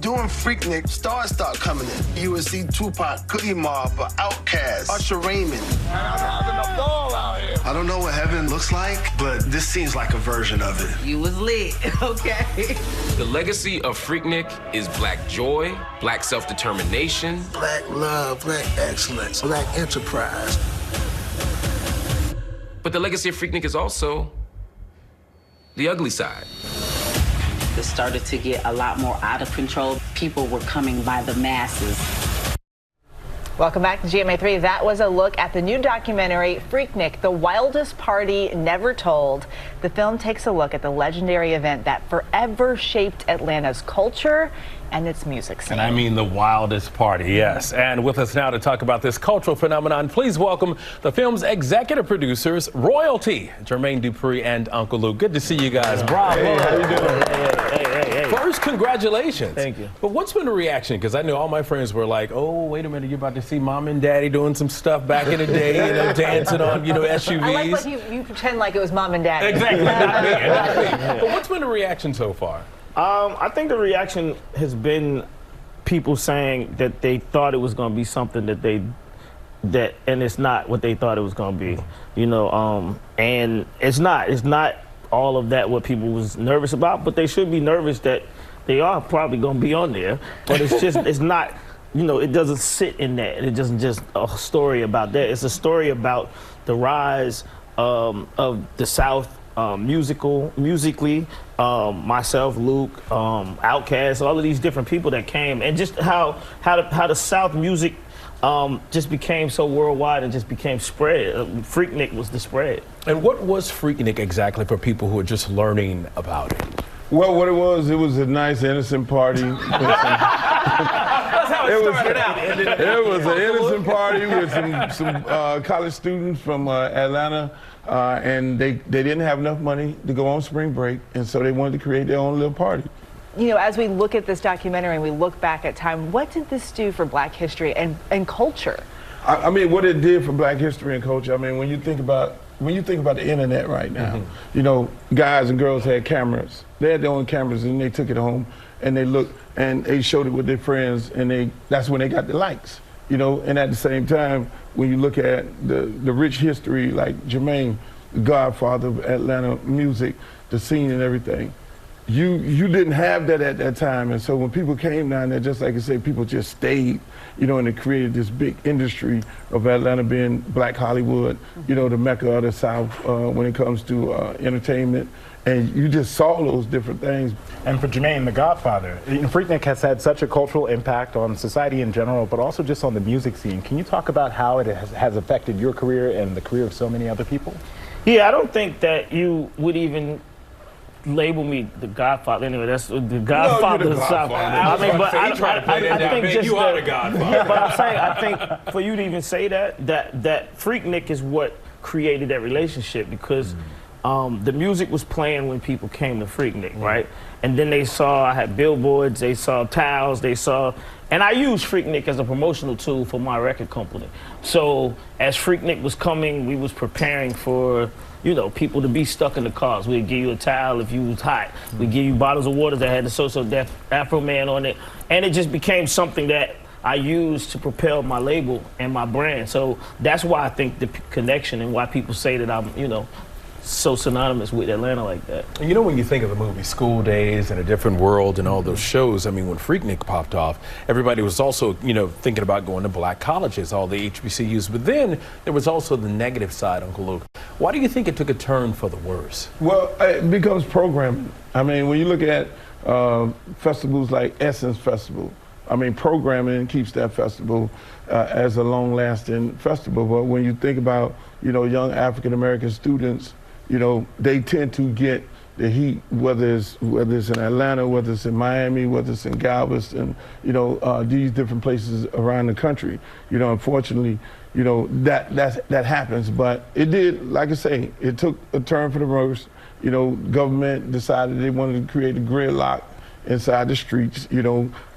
Doing Freaknik, stars start coming in. You would see Tupac, Goody Mob, Outkast, Usher Raymond. I'm having a ball out here. I don't know what heaven looks like, but this seems like a version of it. You was lit, okay. The legacy of Freaknik is black joy, black self-determination, Black love, black excellence, black enterprise. but the legacy of Freaknik is also the ugly side. It started to get a lot more out of control. People were coming by the masses. Welcome back to GMA3. That was a look at the new documentary, Freaknik, The Wildest Party Never Told. The film takes a look at the legendary event that forever shaped Atlanta's culture and its music scene. And I mean the wildest party, yes. And with us now to talk about this cultural phenomenon, please welcome the film's executive producers, Royalty, Jermaine, Dupri, and Uncle Luke. Good to see you guys. Bravo. Hey, how you doing? Hey. First, congratulations. Thank you. But what's been the reaction? Because I know all my friends were like, oh, wait a minute, you're about to see mom and daddy doing some stuff back in the day, dancing on, SUVs. I like when you pretend like it was mom and dad. Exactly. Not me. But what's been the reaction so far? I think the reaction has been people saying that they thought it was going to be something and it's not what they thought it was going to be, and it's not all of that what people was nervous about, but they should be nervous that they are probably going to be on there, but it's just, it's not, it doesn't sit in that. It doesn't just a story about that. It's a story about the rise of the South. Musically, myself, Luke, Outkast, all of these different people that came, and just how the South music just became so worldwide and just became spread. Freaknik was the spread. And what was Freaknik exactly for people who are just learning about it? Well, what it was a nice, innocent party. That's how it started out. It was an innocent party with some college students from Atlanta, and they didn't have enough money to go on spring break, and so they wanted to create their own little party. As we look at this documentary and we look back at time, what did this do for black history and culture? I mean, what it did for black history and culture, I mean, when you think about the internet right now, guys and girls had cameras. They had their own cameras, and they took it home, and they looked, and they showed it with their friends, and that's when they got the likes, And at the same time, when you look at the rich history, like Jermaine, the godfather of Atlanta music, the scene and everything, you didn't have that at that time. And so when people came down there, just like I said, people just stayed, and it created this big industry of Atlanta being Black Hollywood, the Mecca of the South when it comes to entertainment. And you just saw those different things. And for Jermaine, the Godfather, Freaknik has had such a cultural impact on society in general, but also just on the music scene. Can you talk about how it has affected your career and the career of so many other people? Yeah, I don't think that you would even label me the Godfather. Anyway, that's the Godfather of the South. I mean, but I think just you are the Godfather. Yeah, but I'm saying, I think for you to even say that Freaknik is what created that relationship, because the music was playing when people came to Freaknik, right? And then I had billboards, they saw towels, and I used Freaknik as a promotional tool for my record company. So as Freaknik was coming, we was preparing for, people to be stuck in the cars. We'd give you a towel if you was hot. We'd give you bottles of water that had the So-So Def Afro Man on it. And it just became something that I used to propel my label and my brand. So that's why I think the connection and why people say that I'm, so synonymous with Atlanta like that. And when you think of the movie School Days and A Different World and all those shows, I mean, when Freaknik popped off, everybody was also, thinking about going to black colleges, all the HBCUs. But then there was also the negative side, Uncle Luke. Why do you think it took a turn for the worse? Well, it becomes programming. I mean, when you look at festivals like Essence Festival, I mean, programming keeps that festival as a long-lasting festival. But when you think about, young African-American students, they tend to get the heat, whether it's in Atlanta, whether it's in Miami, whether it's in Galveston, these different places around the country. Unfortunately, that happens. But it did, like I say, it took a turn for the worse. Government decided they wanted to create a gridlock inside the streets,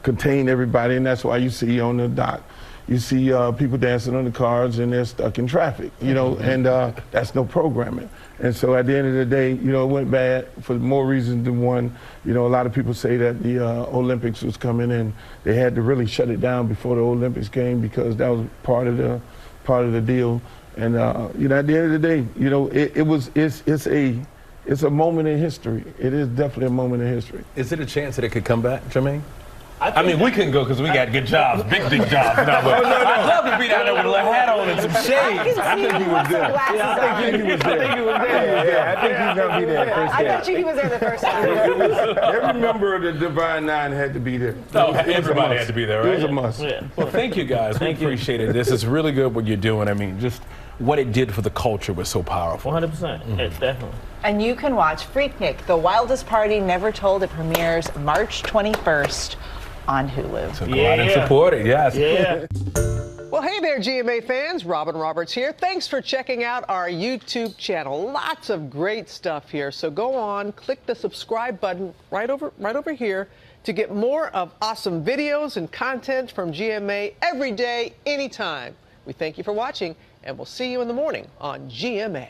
contain everybody, and that's why you see on the dock, you see people dancing on the cars and they're stuck in traffic, you know, and that's no programming. And so at the end of the day, you know, it went bad for more reasons than one. You know, a lot of people say that the Olympics was coming and they had to really shut it down before the Olympics came because that was part of the deal. And you know, at the end of the day, you know, it's a moment in history. It is definitely a moment in history. Is it a chance that it could come back, Jermaine? I mean, we couldn't go because we got good jobs, big jobs. I'd love to be down there with a little hat on and some shades. I think he was there. I think he was there. I think he's going to be there first I bet you he was there the first time. Every member of the Divine Nine had to be there. Oh, everybody had to be there, right? It was a must. Yeah. Well, thank you guys. We appreciate it. This is really good what you're doing. I mean, just what it did for the culture was so powerful. 100%. It's definitely. And you can watch Freaknik, The Wildest Party Never Told. It premieres March 21st on Hulu. So go out and support it, yes. Yeah. Well, hey there, GMA fans. Robin Roberts here. Thanks for checking out our YouTube channel. Lots of great stuff here. So go on, click the subscribe button right over here to get more of awesome videos and content from GMA every day, anytime. We thank you for watching, and we'll see you in the morning on GMA.